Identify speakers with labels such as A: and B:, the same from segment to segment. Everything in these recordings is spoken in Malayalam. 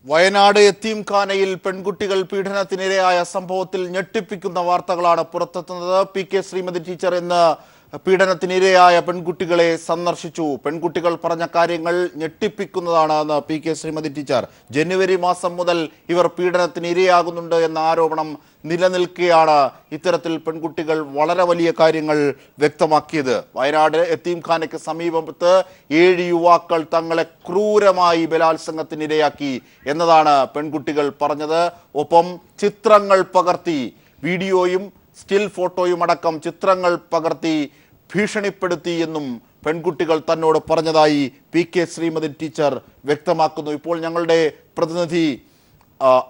A: വയനാട് യത്തീംഖാനയിൽ പെൺകുട്ടികൾ പീഡനത്തിനിരയായ സംഭവത്തിൽ ഞെട്ടിപ്പിക്കുന്ന വാർത്തകളാണ് പുറത്തെത്തുന്നത്. പി.കെ. ശ്രീമതി ടീച്ചർ ഇന്ന് പീഡനത്തിനിരയായ പെൺകുട്ടികളെ സന്ദർശിച്ചു. പെൺകുട്ടികൾ പറഞ്ഞ കാര്യങ്ങൾ ഞെട്ടിപ്പിക്കുന്നതാണ് എന്ന് പി.കെ. ശ്രീമതി ടീച്ചർ. ജനുവരി മാസം മുതൽ ഇവർ പീഡനത്തിന് ഇരയാകുന്നുണ്ട് എന്ന ആരോപണം നിലനിൽക്കെയാണ് ഇത്തരത്തിൽ പെൺകുട്ടികൾ വളരെ വലിയ കാര്യങ്ങൾ വ്യക്തമാക്കിയത്. വയനാട് യത്തീംഖാനയ്ക്ക് സമീപത്ത് 7 യുവാക്കൾ തങ്ങളെ ക്രൂരമായി ബലാത്സംഗത്തിനിരയാക്കി എന്നതാണ് പെൺകുട്ടികൾ പറഞ്ഞത്. ഒപ്പം ചിത്രങ്ങൾ പകർത്തി, വീഡിയോയും സ്റ്റിൽ ഫോട്ടോയും അടക്കം ചിത്രങ്ങൾ പകർത്തി ഭീഷണിപ്പെടുത്തി എന്നും പെൺകുട്ടികൾ തന്നോട് പറഞ്ഞതായി പി.കെ. ശ്രീമതി ടീച്ചർ വ്യക്തമാക്കുന്നു. ഇപ്പോൾ ഞങ്ങളുടെ പ്രതിനിധി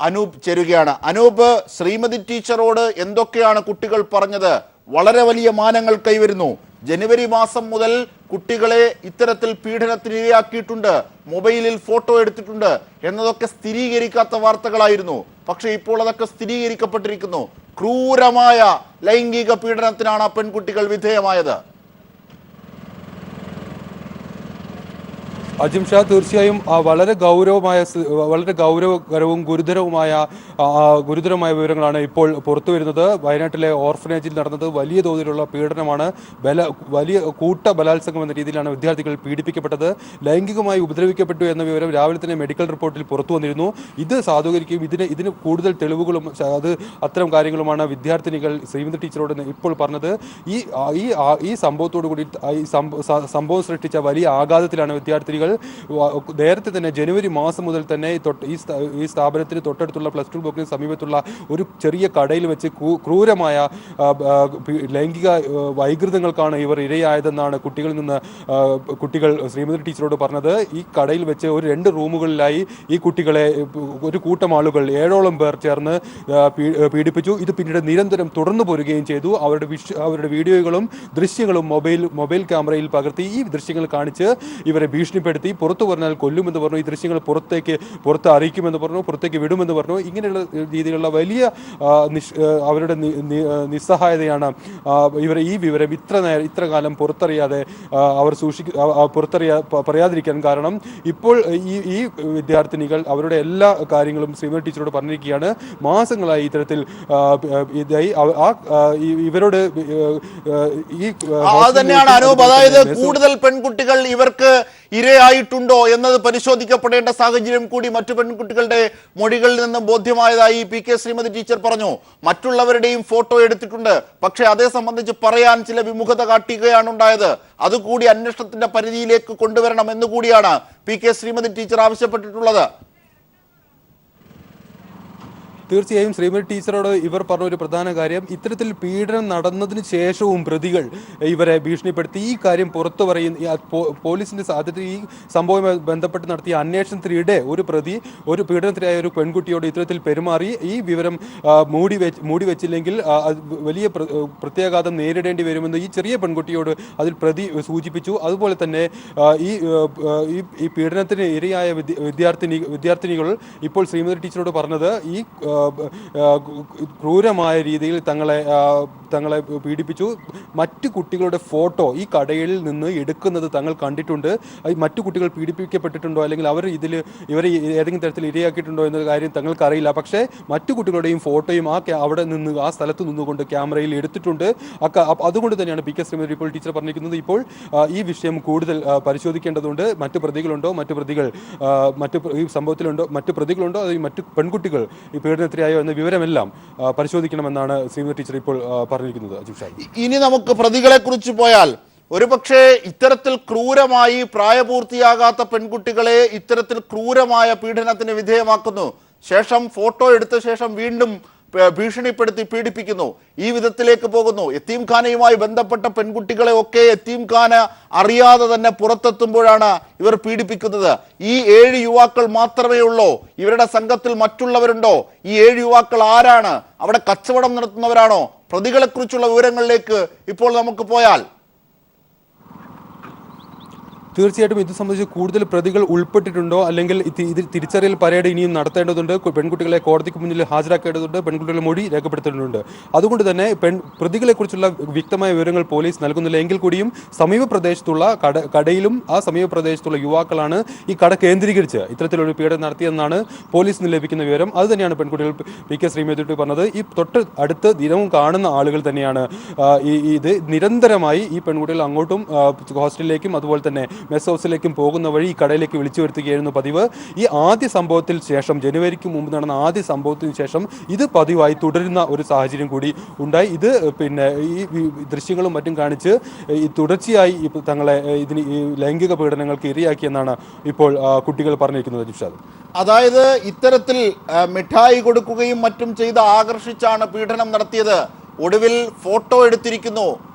A: അനൂപ് ചേരുകയാണ്. അനൂപ്, ശ്രീമതി ടീച്ചറോട് എന്തൊക്കെയാണ് കുട്ടികൾ പറഞ്ഞത്? വളരെ വലിയ മാനങ്ങൾ കൈവരുന്നു. ജനുവരി മാസം മുതൽ കുട്ടികളെ ഇത്തരത്തിൽ പീഡനത്തിന് ഇരയാക്കിയിട്ടുണ്ട്, മൊബൈലിൽ ഫോട്ടോ എടുത്തിട്ടുണ്ട് എന്നതൊക്കെ സ്ഥിരീകരിക്കാത്ത വാർത്തകളായിരുന്നു. പക്ഷേ ഇപ്പോൾ അതൊക്കെ സ്ഥിരീകരിക്കപ്പെട്ടിരിക്കുന്നു. ക്രൂരമായ ലൈംഗിക പീഡനത്തിനാണ് പെൺകുട്ടികൾ വിധേയമായത്.
B: അജിംഷാ, തീർച്ചയായും വളരെ ഗൗരവകരവും ഗുരുതരമായ വിവരങ്ങളാണ് ഇപ്പോൾ പുറത്തു വരുന്നത്. വയനാട്ടിലെ ഓർഫനേജിൽ നടന്നത് വലിയ തോതിലുള്ള പീഡനമാണ്. വലിയ ബലാത്സംഗം എന്ന രീതിയിലാണ് വിദ്യാർത്ഥികൾ പീഡിപ്പിക്കപ്പെട്ടത്. ലൈംഗികമായി ഉപദ്രവിക്കപ്പെട്ടു എന്ന വിവരം രാവിലെ തന്നെ മെഡിക്കൽ റിപ്പോർട്ടിൽ പുറത്തു വന്നിരുന്നു. ഇത് സാധൂകരിക്കുകയും ഇതിന് കൂടുതൽ തെളിവുകളും അത്തരം കാര്യങ്ങളുമാണ് വിദ്യാർത്ഥിനികൾ ശ്രീമതി ടീച്ചറോട് ഇപ്പോൾ പറഞ്ഞത്. ഈ സംഭവത്തോടു കൂടി സംഭവം സൃഷ്ടിച്ച വലിയ ആഘാതത്തിലാണ് വിദ്യാർത്ഥിനികൾ. നേരത്തെ തന്നെ ജനുവരി മാസം മുതൽ തന്നെ ഈ സ്ഥാപനത്തിന് തൊട്ടടുത്തുള്ള +2 ബ്ലോക്കിന് സമീപത്തുള്ള ഒരു ചെറിയ കടയിൽ വെച്ച് ക്രൂരമായ ലൈംഗിക വൈകൃതങ്ങൾക്കാണ് ഇവർ ഇരയായതെന്നാണ് കുട്ടികൾ ശ്രീമതി ടീച്ചറോട് പറഞ്ഞത്. ഈ കടയിൽ വെച്ച് ഒരു 2 റൂമുകളിലായി ഈ കുട്ടികളെ ഒരു കൂട്ടം ആളുകൾ 7ഓളം പേർ ചേർന്ന് പീഡിപ്പിച്ചു. ഇത് പിന്നീട് നിരന്തരം തുടർന്നു പോരുകയും ചെയ്തു. അവരുടെ വീഡിയോകളും ദൃശ്യങ്ങളും മൊബൈൽ ക്യാമറയിൽ പകർത്തി ഈ ദൃശ്യങ്ങൾ കാണിച്ച് ഇവരെ ഭീഷണിപ്പെടുത്തി. പുറത്തു പറഞ്ഞാൽ കൊല്ലുമെന്ന് പറഞ്ഞു. ഈ ദൃശ്യങ്ങൾ പുറത്ത് അറിയിക്കുമെന്ന് പറഞ്ഞു, പുറത്തേക്ക് വിടുമെന്ന് പറഞ്ഞു. ഇങ്ങനെയുള്ള രീതിയിലുള്ള വലിയ അവരുടെ നിസ്സഹായതയാണ് ഈ വിവരം ഇത്ര കാലം പുറത്തറിയാതെ പറയാതിരിക്കാൻ കാരണം. ഇപ്പോൾ ഈ വിദ്യാർത്ഥിനികൾ അവരുടെ എല്ലാ കാര്യങ്ങളും ശ്രീമതി ടീച്ചറോട് പറഞ്ഞിരിക്കുകയാണ്. മാസങ്ങളായി ഇത്തരത്തിൽ ഇവരോട്
A: തന്നെയാണ് അനൂപ്. അതായത് കൂടുതൽ പെൺകുട്ടികൾ ഇവർക്ക് ഇരയായിട്ടുണ്ടോ എന്നത് പരിശോധിക്കപ്പെടേണ്ട സാഹചര്യം കൂടി മറ്റു പെൺകുട്ടികളുടെ മൊഴികളിൽ നിന്ന് ബോധ്യമായതായി പി.കെ. ശ്രീമതി ടീച്ചർ പറഞ്ഞു. മറ്റുള്ളവരുടെയും ഫോട്ടോ എടുത്തിട്ടുണ്ട്. പക്ഷേ അതേ സംബന്ധിച്ച് പറയാൻ ചില വിമുഖത കാട്ടുകയാണ് ഉണ്ടായത്. അതുകൂടി അന്വേഷണത്തിന്റെ പരിധിയിലേക്ക് കൊണ്ടുവരണം എന്നുകൂടിയാണ് പി.കെ. ശ്രീമതി ടീച്ചർ ആവശ്യപ്പെട്ടിട്ടുള്ളത്.
B: തീർച്ചയായും ശ്രീമതി ടീച്ചറോട് ഇവർ പറഞ്ഞ ഒരു പ്രധാന കാര്യം, ഇത്തരത്തിൽ പീഡനം നടന്നതിന് ശേഷവും പ്രതികൾ ഇവരെ ഭീഷണിപ്പെടുത്തി. ഈ കാര്യം പുറത്തു പറയുന്ന പോലീസിന്റെ സാധ്യത ഈ സംഭവവുമായി ബന്ധപ്പെട്ട് നടത്തിയ അന്വേഷണത്തിനിടെ ഒരു പീഡനത്തിനായ ഒരു പെൺകുട്ടിയോട് ഇത്തരത്തിൽ പെരുമാറി. ഈ വിവരം മൂടി വെച്ചില്ലെങ്കിൽ വലിയ പ്രത്യാഘാതം നേരിടേണ്ടി വരുമെന്ന് ഈ ചെറിയ പെൺകുട്ടിയോട് അതിൽ പ്രതി സൂചിപ്പിച്ചു. അതുപോലെ തന്നെ ഈ പീഡനത്തിന് ഇരയായ വിദ്യാർത്ഥിനികൾ ഇപ്പോൾ ശ്രീമതി ടീച്ചറോട് പറഞ്ഞത് ഈ ക്രൂരമായ രീതിയിൽ തങ്ങളെ പീഡിപ്പിച്ചു. മറ്റു കുട്ടികളുടെ ഫോട്ടോ ഈ കടയിൽ നിന്ന് എടുക്കുന്നത് തങ്ങൾ കണ്ടിട്ടുണ്ട്. മറ്റു കുട്ടികൾ പീഡിപ്പിക്കപ്പെട്ടിട്ടുണ്ടോ അല്ലെങ്കിൽ ഇവരെ ഏതെങ്കിലും തരത്തിൽ ഇരയാക്കിയിട്ടുണ്ടോ എന്ന കാര്യം തങ്ങൾക്കറിയില്ല. പക്ഷേ മറ്റു കുട്ടികളുടെയും ഫോട്ടോയും ആ സ്ഥലത്ത് നിന്നുകൊണ്ട് ക്യാമറയിൽ എടുത്തിട്ടുണ്ട്. അതുകൊണ്ട് തന്നെയാണ് പി.കെ. ശ്രീമതി ഇപ്പോൾ ടീച്ചർ പറഞ്ഞിരിക്കുന്നത്. ഇപ്പോൾ ഈ വിഷയം കൂടുതൽ പരിശോധിക്കേണ്ടതുണ്ട്. ഈ സംഭവത്തിലുണ്ടോ മറ്റു പ്രതികളുണ്ടോ അല്ലെങ്കിൽ മറ്റു പെൺകുട്ടികൾ ഈ പീഡനത്തിനായോ എന്ന വിവരമെല്ലാം പരിശോധിക്കണമെന്നാണ് ശ്രീമതി ടീച്ചർ ഇപ്പോൾ പറഞ്ഞിരിക്കുന്നത്.
A: ഇനി നമുക്ക് പ്രതികളെ കുറിച്ച് പോയാൽ, ഒരുപക്ഷെ ഇത്തരത്തിൽ ക്രൂരമായി പ്രായപൂർത്തിയാകാത്ത പെൺകുട്ടികളെ ഇത്തരത്തിൽ ക്രൂരമായ പീഡനത്തിന് വിധേയമാക്കുന്നു, ശേഷം ഫോട്ടോ എടുത്ത ശേഷം വീണ്ടും ഭീഷണിപ്പെടുത്തി പീഡിപ്പിക്കുന്നു, ഈ വിധത്തിലേക്ക് പോകുന്നു. യത്തീംഖാനയുമായി ബന്ധപ്പെട്ട പെൺകുട്ടികളെ ഒക്കെ യത്തീംഖാന അറിയാതെ തന്നെ പുറത്തെത്തുമ്പോഴാണ് ഇവർ പീഡിപ്പിക്കുന്നത്. ഈ 7 യുവാക്കൾ മാത്രമേ ഉള്ളൂ? ഇവരുടെ സംഘത്തിൽ മറ്റുള്ളവരുണ്ടോ? ഈ 7 യുവാക്കൾ ആരാണ്? അവിടെ കച്ചവടം നടത്തുന്നവരാണോ? പ്രതികളെ കുറിച്ചുള്ള വിവരങ്ങളിലേക്ക് ഇപ്പോൾ നമുക്ക് പോയാൽ,
B: തീർച്ചയായിട്ടും ഇത് സംബന്ധിച്ച് കൂടുതൽ പ്രതികൾ ഉൾപ്പെട്ടിട്ടുണ്ടോ, അല്ലെങ്കിൽ ഇതിൽ തിരിച്ചറിയൽ പരേഡ് ഇനിയും നടത്തേണ്ടതുണ്ട്, പെൺകുട്ടികളെ കോടതിക്ക് മുന്നിൽ ഹാജരാക്കേണ്ടതുണ്ട്, പെൺകുട്ടികളുടെ മൊഴി രേഖപ്പെടുത്തേണ്ടതുണ്ട്. അതുകൊണ്ട് തന്നെ പ്രതികളെക്കുറിച്ചുള്ള വ്യക്തമായ വിവരങ്ങൾ പോലീസ് നൽകുന്നില്ല എങ്കിൽ കൂടിയും സമീപ പ്രദേശത്തുള്ള കടയിലും ആ സമീപ പ്രദേശത്തുള്ള യുവാക്കളാണ് ഈ കട കേന്ദ്രീകരിച്ച് ഇത്തരത്തിലൊരു പീഡനം നടത്തിയെന്നാണ് പോലീസിന് ലഭിക്കുന്ന വിവരം. അത് തന്നെയാണ് പെൺകുട്ടികൾ പി കെ ശ്രീമതി പറഞ്ഞത്. ഈ തൊട്ട് അടുത്ത് ദിനവും കാണുന്ന ആളുകൾ തന്നെയാണ് ഇത് നിരന്തരമായി ഈ പെൺകുട്ടികൾ അങ്ങോട്ടും ഹോസ്റ്റലിലേക്കും അതുപോലെ തന്നെ മെസ് ഹൗസിലേക്കും പോകുന്ന വഴി ഈ കടയിലേക്ക് വിളിച്ചു വരുത്തുകയായിരുന്നു പതിവ്. ഈ ആദ്യ സംഭവത്തിൽ ശേഷം, ജനുവരിക്ക് മുമ്പ് നടന്ന ആദ്യ സംഭവത്തിന് ശേഷം ഇത് പതിവായി തുടരുന്ന ഒരു സാഹചര്യം കൂടി ഉണ്ടായി. ഇത് പിന്നെ ഈ ദൃശ്യങ്ങളും മറ്റും കാണിച്ച് ഈ തുടർച്ചയായി തങ്ങളെ ഈ ലൈംഗിക പീഡനങ്ങൾക്ക് ഇരയാക്കിയെന്നാണ് ഇപ്പോൾ കുട്ടികൾ പറഞ്ഞിരിക്കുന്നത്. ജിഷാദ്,
A: അതായത് ഇത്തരത്തിൽ മിഠായി കൊടുക്കുകയും മറ്റും ചെയ്ത് ആകർഷിച്ചാണ് പീഡനം നടത്തിയത്. ഒടുവിൽ ഫോട്ടോ എടുത്തിരിക്കുന്നു.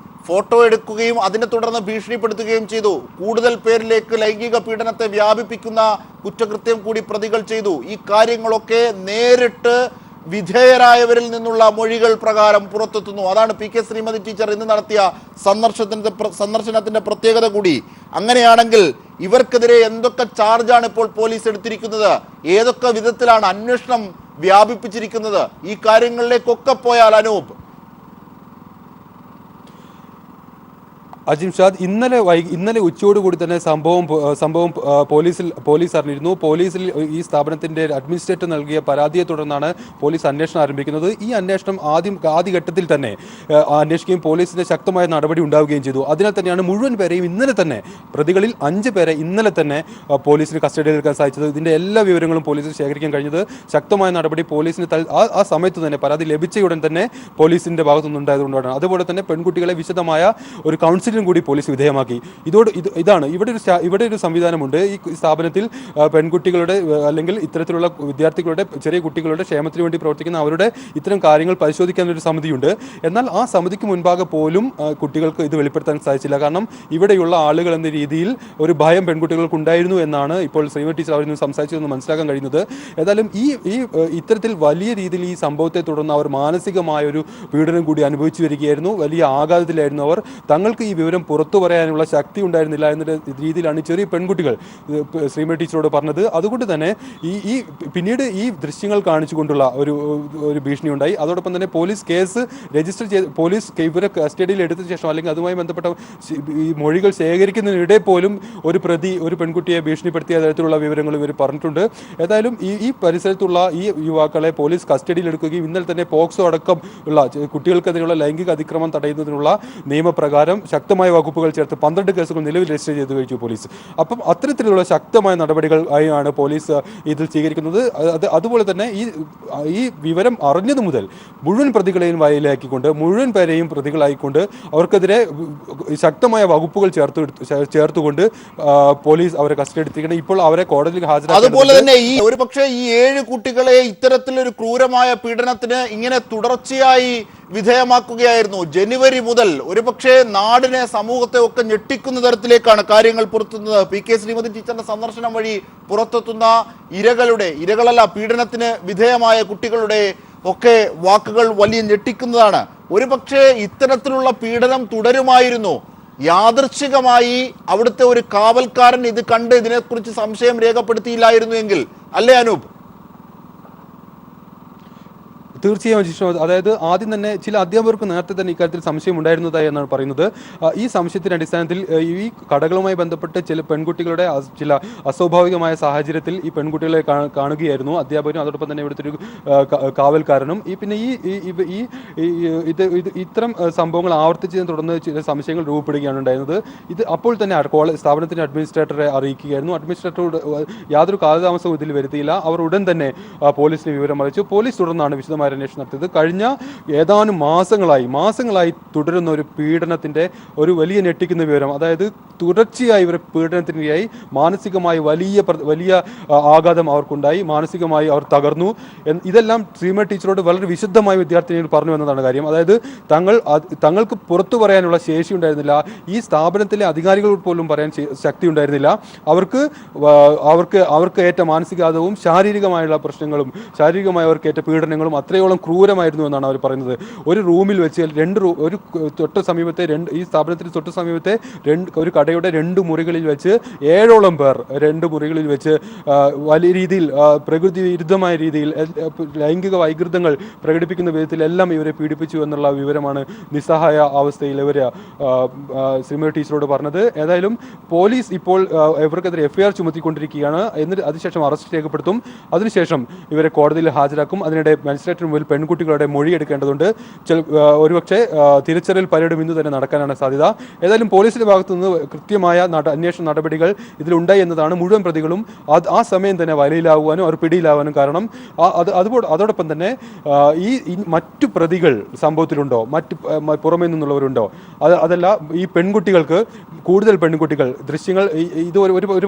A: ഫോട്ടോ എടുക്കുകയും അതിനെ തുടർന്ന് ഭീഷണിപ്പെടുത്തുകയും ചെയ്തു. കൂടുതൽ പേരിലേക്ക് ലൈംഗിക പീഡനത്തെ വ്യാപിപ്പിക്കുന്ന കുറ്റകൃത്യം കൂടി പ്രതികൾ ചെയ്തു. ഈ കാര്യങ്ങളൊക്കെ നേരിട്ട് വിധേയരായവരിൽ നിന്നുള്ള മൊഴികൾ പ്രകാരം പുറത്തെത്തുന്നു. അതാണ് പി കെ ശ്രീമതി ടീച്ചർ ഇന്ന് നടത്തിയ സന്ദർശനത്തിന്റെ പ്രത്യേകത കൂടി. അങ്ങനെയാണെങ്കിൽ ഇവർക്കെതിരെ എന്തൊക്കെ ചാർജാണ് ഇപ്പോൾ പോലീസ് എടുത്തിരിക്കുന്നത്? ഏതൊക്കെ വിധത്തിലാണ് അന്വേഷണം വ്യാപിപ്പിച്ചിരിക്കുന്നത്? ഈ കാര്യങ്ങളിലേക്കൊക്കെ പോയാൽ അനൂപ്,
B: അജിംഷാദ്, ഇന്നലെ ഉച്ചയോടുകൂടി തന്നെ സംഭവം പോലീസ് അറിഞ്ഞിരുന്നു. പോലീസിൽ ഈ സ്ഥാപനത്തിന്റെ അഡ്മിനിസ്ട്രേറ്റർ നൽകിയ പരാതിയെ തുടർന്നാണ് പോലീസ് അന്വേഷണം ആരംഭിക്കുന്നത്. ഈ അന്വേഷണം ആദ്യഘട്ടത്തിൽ തന്നെ അന്വേഷിക്കുകയും പോലീസിന്റെ ശക്തമായ നടപടി ഉണ്ടാവുകയും ചെയ്തു. അതിനാൽ തന്നെയാണ് മുഴുവൻ പേരെയും ഇന്നലെ തന്നെ, പ്രതികളിൽ 5 പേരെ ഇന്നലെ തന്നെ പോലീസിന് കസ്റ്റഡിയിൽ എടുക്കാൻ സാധിച്ചത്. ഇതിന്റെ എല്ലാ വിവരങ്ങളും പോലീസിന് ശേഖരിക്കാൻ കഴിഞ്ഞത്. ശക്തമായ നടപടി പോലീസിന് ആ സമയത്ത് തന്നെ, പരാതി ലഭിച്ചയുടൻ തന്നെ പോലീസിന്റെ ഭാഗത്തുനിന്നുണ്ടായതുകൊണ്ടാണ്. അതുപോലെ തന്നെ പെൺകുട്ടികളെ വിശദമായ ഒരു കൗൺസിലിംഗ് കൂടി പോലീസ് വിധേയമാക്കി. ഇതാണ് ഇവിടെ ഒരു സംവിധാനമുണ്ട്. ഈ സ്ഥാപനത്തിൽ പെൺകുട്ടികളുടെ അല്ലെങ്കിൽ ഇത്തരത്തിലുള്ള വിദ്യാർത്ഥികളുടെ, ചെറിയ കുട്ടികളുടെ ക്ഷേമത്തിന് വേണ്ടി പ്രവർത്തിക്കുന്ന അവരുടെ ഇത്തരം കാര്യങ്ങൾ പരിശോധിക്കാൻ ഒരു സമിതിയുണ്ട്. എന്നാൽ ആ സമിതിക്ക് മുൻപാകെ പോലും കുട്ടികൾക്ക് ഇത് വെളിപ്പെടുത്താൻ സാധിച്ചില്ല. കാരണം ഇവിടെയുള്ള ആളുകൾ എന്ന രീതിയിൽ ഒരു ഭയം പെൺകുട്ടികൾക്ക് ഉണ്ടായിരുന്നു എന്നാണ് ഇപ്പോൾ ശ്രീമതി ടീച്ചർ അവരിൽ നിന്ന് സംസാരിച്ചതെന്ന് മനസ്സിലാക്കാൻ കഴിയുന്നത്. ഏതായാലും ഇത്തരത്തിൽ വലിയ രീതിയിൽ ഈ സംഭവത്തെ തുടർന്ന് അവർ മാനസികമായ ഒരു പീഡനം കൂടി അനുഭവിച്ചു വരികയായിരുന്നു. വലിയ ആഘാതത്തിലായിരുന്നു അവർ. തങ്ങൾക്ക് ഈ വിവരം പുറത്തു പറയാനുള്ള ശക്തി ഉണ്ടായിരുന്നില്ല എന്ന രീതിയിലാണ് ചെറിയ പെൺകുട്ടികൾ ശ്രീമതി ടീച്ചറോട് പറഞ്ഞത്. അതുകൊണ്ട് തന്നെ പിന്നീട് ഈ ദൃശ്യങ്ങൾ കാണിച്ചുകൊണ്ടുള്ള ഒരു ഭീഷണി ഉണ്ടായി. അതോടൊപ്പം തന്നെ പോലീസ് കേസ് രജിസ്റ്റർ ചെയ്ത് പോലീസ് ഇവരെ കസ്റ്റഡിയിൽ എടുത്ത ശേഷം അല്ലെങ്കിൽ അതുമായി ബന്ധപ്പെട്ട ഈ മൊഴികൾ ശേഖരിക്കുന്നതിനിടെ പോലും ഒരു പെൺകുട്ടിയെ ഭീഷണിപ്പെടുത്തിയ തരത്തിലുള്ള വിവരങ്ങൾ ഇവർ പറഞ്ഞിട്ടുണ്ട്. ഏതായാലും ഈ പരിസരത്തുള്ള ഈ യുവാക്കളെ പോലീസ് കസ്റ്റഡിയിൽ എടുക്കുകയും ഇന്നലെ തന്നെ പോക്സോ അടക്കം ഉള്ള കുട്ടികൾക്കെതിരെയുള്ള ലൈംഗിക അതിക്രമം തടയുന്നതിനുള്ള നിയമപ്രകാരം ശക്തമായ വകുപ്പുകൾ ചേർത്ത് 12 കേസുകൾ നിലവിൽ രജിസ്റ്റർ ചെയ്തു കഴിഞ്ഞു പോലീസ്. അപ്പം അത്തരത്തിലുള്ള ശക്തമായ നടപടികൾ ആയാണ് പോലീസ് ഇതിൽ സ്വീകരിക്കുന്നത്. അതുപോലെ തന്നെ ഈ വിവരം അറിഞ്ഞതു മുതൽ മുഴുവൻ പ്രതികളെയും വയലാക്കിക്കൊണ്ട്, മുഴുവൻ പേരെയും പ്രതികളായിക്കൊണ്ട് അവർക്കെതിരെ ശക്തമായ വകുപ്പുകൾ ചേർത്തുകൊണ്ട് പോലീസ് അവരെ കസ്റ്റഡി എടുത്തിരിക്കണം. ഇപ്പോൾ അവരെ കോടതിയിൽ ഹാജരാക്കി.
A: അതുപോലെ തന്നെ ഒരു പക്ഷേ ഈ 7 കുട്ടികളെ ഇത്തരത്തിലൊരു ക്രൂരമായ പീഡനത്തിന് ഇങ്ങനെ തുടർച്ചയായി വിധേയമാക്കുകയായിരുന്നു. ജനുവരി മുതൽ ഒരുപക്ഷെ നാടിനെ, സമൂഹത്തെ ഒക്കെ ഞെട്ടിക്കുന്ന തരത്തിലേക്കാണ് കാര്യങ്ങൾ പുറത്തുന്നത്. പി കെ ശ്രീമതി ടീച്ചറിന്റെ സന്ദർശനം വഴി പുറത്തെത്തുന്ന ഇരകളല്ല, പീഡനത്തിന് വിധേയമായ കുട്ടികളുടെ ഒക്കെ വാക്കുകൾ വലിയ ഞെട്ടിക്കുന്നതാണ്. ഒരുപക്ഷെ ഇത്തരത്തിലുള്ള പീഡനം തുടരുമായിരുന്നു. യാദൃച്ഛികമായി അവിടുത്തെ ഒരു കാവൽക്കാരൻ ഇത് കണ്ട് ഇതിനെക്കുറിച്ച് സംശയം രേഖപ്പെടുത്തിയില്ലായിരുന്നു എങ്കിൽ, അല്ലേ അനൂപ്?
B: തീർച്ചയായും ജിഷ്ണു, അതായത് ആദ്യം തന്നെ ചില അധ്യാപകർക്ക് നേരത്തെ തന്നെ ഇക്കാര്യത്തിൽ സംശയം ഉണ്ടായിരുന്നതായി എന്നാണ് പറയുന്നത്. ഈ സംശയത്തിന്റെ അടിസ്ഥാനത്തിൽ ഈ കടകളുമായി ബന്ധപ്പെട്ട് ചില പെൺകുട്ടികളുടെ ചില അസ്വാഭാവികമായ സാഹചര്യത്തിൽ ഈ പെൺകുട്ടികളെ കാണുകയായിരുന്നു അധ്യാപകരും അതോടൊപ്പം തന്നെ ഇവിടുത്തെ ഒരു കാവൽക്കാരനും. പിന്നെ ഇത്തരം സംഭവങ്ങൾ ആവർത്തിച്ചതിനെ തുടർന്ന് ചില സംശയങ്ങൾ രൂപപ്പെടുകയാണ് ഉണ്ടായിരുന്നത്. അപ്പോൾ തന്നെ സ്ഥാപനത്തിന്റെ അഡ്മിനിസ്ട്രേറ്ററെ അറിയിക്കുകയായിരുന്നു. അഡ്മിനിസ്ട്രേറ്ററോട് യാതൊരു കാലതാമസവും ഇതിൽ വരുത്തിയില്ല. അവർ ഉടൻ തന്നെ പോലീസിന് വിവരം അറിയിച്ചു. പോലീസ് തുടർന്നാണ് വിശദമായ അന്വേഷണം നടത്തിയത്. കഴിഞ്ഞ ഏതാനും മാസങ്ങളായി തുടരുന്ന ഒരു പീഡനത്തിന്റെ ഒരു വലിയ ഞെട്ടിക്കുന്ന വിവരം, അതായത് തുടർച്ചയായി ഇവരെ പീഡനത്തിനിരയായി മാനസികമായി വലിയ ആഘാതം അവർക്കുണ്ടായി, മാനസികമായി അവർ തകർന്നു. ഇതെല്ലാം ശ്രീമതി ടീച്ചറോട് വളരെ വിശുദ്ധമായി വിദ്യാർത്ഥിനികൾ പറഞ്ഞു എന്നതാണ് കാര്യം. അതായത് തങ്ങൾക്ക് പുറത്തു പറയാനുള്ള ശേഷി ഉണ്ടായിരുന്നില്ല, ഈ സ്ഥാപനത്തിലെ അധികാരികളോട് പോലും പറയാൻ ശക്തി ഉണ്ടായിരുന്നില്ല. അവർക്ക് ഏറ്റ മാനസികാഘാതവും ശാരീരികമായുള്ള പ്രശ്നങ്ങളും ശാരീരികമായി അവർക്ക് ഏറ്റ പീഡനങ്ങളും അത്രയും അത്രയോളം ക്രൂരമായിരുന്നു എന്നാണ് അവർ പറയുന്നത്. ഒരു റൂമിൽ വെച്ച് ഒരു തൊട്ട് സമീപത്തെ ഈ സ്ഥാപനത്തിന് തൊട്ട് സമീപത്തെ ഒരു കടയുടെ 2 മുറികളിൽ വെച്ച് 7ഓളം പേർ 2 മുറികളിൽ വെച്ച് വലിയ രീതിയിൽ പ്രകൃതി വിരുദ്ധമായ രീതിയിൽ ലൈംഗിക വൈകൃതങ്ങൾ പ്രകടിപ്പിക്കുന്ന വിധത്തിലെല്ലാം ഇവരെ പീഡിപ്പിച്ചു എന്നുള്ള വിവരമാണ് നിസ്സഹായ അവസ്ഥയിൽ ഇവർ ശ്രീമതി ടീച്ചറോട് പറഞ്ഞത്. ഏതായാലും പോലീസ് ഇപ്പോൾ ഇവർക്കെതിരെ എഫ്ഐആർ ചുമത്തിക്കൊണ്ടിരിക്കുകയാണ്. എന്നിട്ട് അതിനുശേഷം അറസ്റ്റ് രേഖപ്പെടുത്തും. അതിനുശേഷം ഇവരെ കോടതിയിൽ ഹാജരാക്കും. അതിനിടെ മജിസ്ട്രേറ്റിന് മുമ്പിൽ പെൺകുട്ടികളുടെ മൊഴി എടുക്കേണ്ടതുണ്ട്. ഒരുപക്ഷെ തിരിച്ചറിയൽ പരേഡും ഇന്ന് തന്നെ നടക്കാനാണ് സാധ്യത. ഏതായാലും പോലീസിന്റെ ഭാഗത്തു നിന്ന് കൃത്യമായ അന്വേഷണ നടപടികൾ ഇതിലുണ്ടായി എന്നതാണ് മുഴുവൻ പ്രതികളും ആ സമയം തന്നെ വലയിലാവാനും അവർ പിടിയിലാവാനും കാരണം. അതോടൊപ്പം തന്നെ ഈ മറ്റു പ്രതികൾ സംഭവത്തിലുണ്ടോ, പുറമേ നിന്നുള്ളവരുണ്ടോ, അതല്ല ഈ പെൺകുട്ടികൾക്ക് കൂടുതൽ പെൺകുട്ടികൾ ദൃശ്യങ്ങൾ ഇത്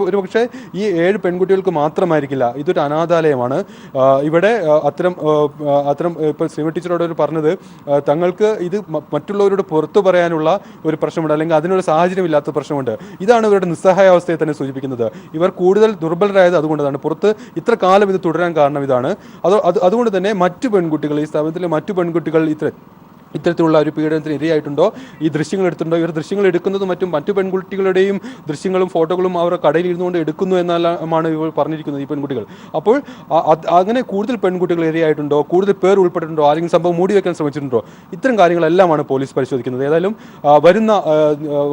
B: ഒരു പക്ഷേ ഈ 7 പെൺകുട്ടികൾക്ക് മാത്രമായിരിക്കില്ല, ഇതൊരു അനാഥാലയമാണ്. ഇവിടെ അത്തരം ഇപ്പോൾ ശ്രീമതി ടീച്ചറോട് പറഞ്ഞത് തങ്ങൾക്ക് ഇത് മറ്റുള്ളവരോട് പുറത്തു പറയാനുള്ള ഒരു പ്രശ്നമുണ്ട്, അല്ലെങ്കിൽ അതിനൊരു സാഹചര്യമില്ലാത്ത പ്രശ്നമുണ്ട്. ഇതാണ് ഇവരുടെ നിസ്സഹായാവസ്ഥയെ തന്നെ സൂചിപ്പിക്കുന്നത്. ഇവർ കൂടുതൽ ദുർബലരായത് അതുകൊണ്ടാണ്. പുറത്ത് ഇത്ര കാലം ഇത് തുടരാൻ കാരണം ഇതാണ്. അതുകൊണ്ട് തന്നെ മറ്റു പെൺകുട്ടികൾ, ഈ സ്ഥാപനത്തിലെ മറ്റു പെൺകുട്ടികൾ ഇത്തരത്തിലുള്ള ഒരു പീഡനത്തിന് ഇരയായിട്ടുണ്ടോ, ഈ ദൃശ്യങ്ങൾ എടുത്തിട്ടുണ്ടോ, ഇവർ ദൃശ്യങ്ങൾ എടുക്കുന്നതും മറ്റു പെൺകുട്ടികളുടെയും ദൃശ്യങ്ങളും ഫോട്ടോകളും അവർ കടയിൽ ഇരുന്നുകൊണ്ട് എടുക്കുന്നു എന്നാണ് ഇവർ പറഞ്ഞിരിക്കുന്നത്, ഈ പെൺകുട്ടികൾ. അപ്പോൾ അങ്ങനെ കൂടുതൽ പെൺകുട്ടികൾ ഇരയായിട്ടുണ്ടോ, കൂടുതൽ പേർ ഉൾപ്പെട്ടിട്ടുണ്ടോ, ആരെങ്കിലും സംഭവം മൂടി വെക്കാൻ ശ്രമിച്ചിട്ടുണ്ടോ, ഇത്തരം കാര്യങ്ങളെല്ലാമാണ് പോലീസ് പരിശോധിക്കുന്നത്. ഏതായാലും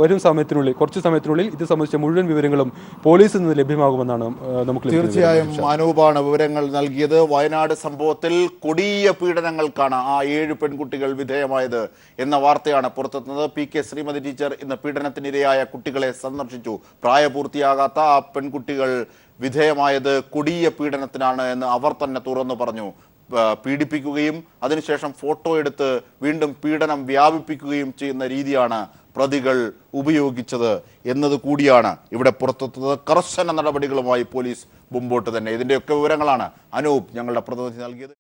B: വരും സമയത്തിനുള്ളിൽ, കുറച്ച് സമയത്തിനുള്ളിൽ ഇത് സംബന്ധിച്ച മുഴുവൻ വിവരങ്ങളും പോലീസിൽ നിന്ന് ലഭ്യമാകുമെന്നാണ് നമുക്ക്
A: തീർച്ചയായും അനൂപാണ് വിവരങ്ങൾ നൽകിയത്. വയനാട് സംഭവത്തിൽ കൊടിയ പീഡനങ്ങൾക്കാണ് ആ 7 പെൺകുട്ടികൾ വിധേയമായത് എന്ന വാർത്തയാണ് പുറത്തെത്തുന്നത്. PK ശ്രീമതി ടീച്ചർ ഇന്ന് പീഡനത്തിനിരയായ കുട്ടികളെ സന്ദർശിച്ചു. പ്രായപൂർത്തിയാകാത്ത ആ പെൺകുട്ടികൾ വിധേയമായത് കൊടിയ പീഡനത്തിനാണ് എന്ന് അവർ തന്നെ തുറന്നു പറഞ്ഞു. പീഡിപ്പിക്കുകയും അതിനുശേഷം ഫോട്ടോ എടുത്ത് വീണ്ടും പീഡനം വ്യാപിപ്പിക്കുകയും ചെയ്യുന്ന രീതിയാണ് പ്രതികൾ ഉപയോഗിച്ചത് എന്നത് കൂടിയാണ് ഇവിടെ പുറത്തെത്തുന്നത്. കർശന നടപടികളുമായി പോലീസ് മുമ്പോട്ട് തന്നെ. ഇതിൻ്റെയൊക്കെ വിവരങ്ങളാണ് അനൂപ് ഞങ്ങളുടെ പ്രതിനിധി നൽകിയത്.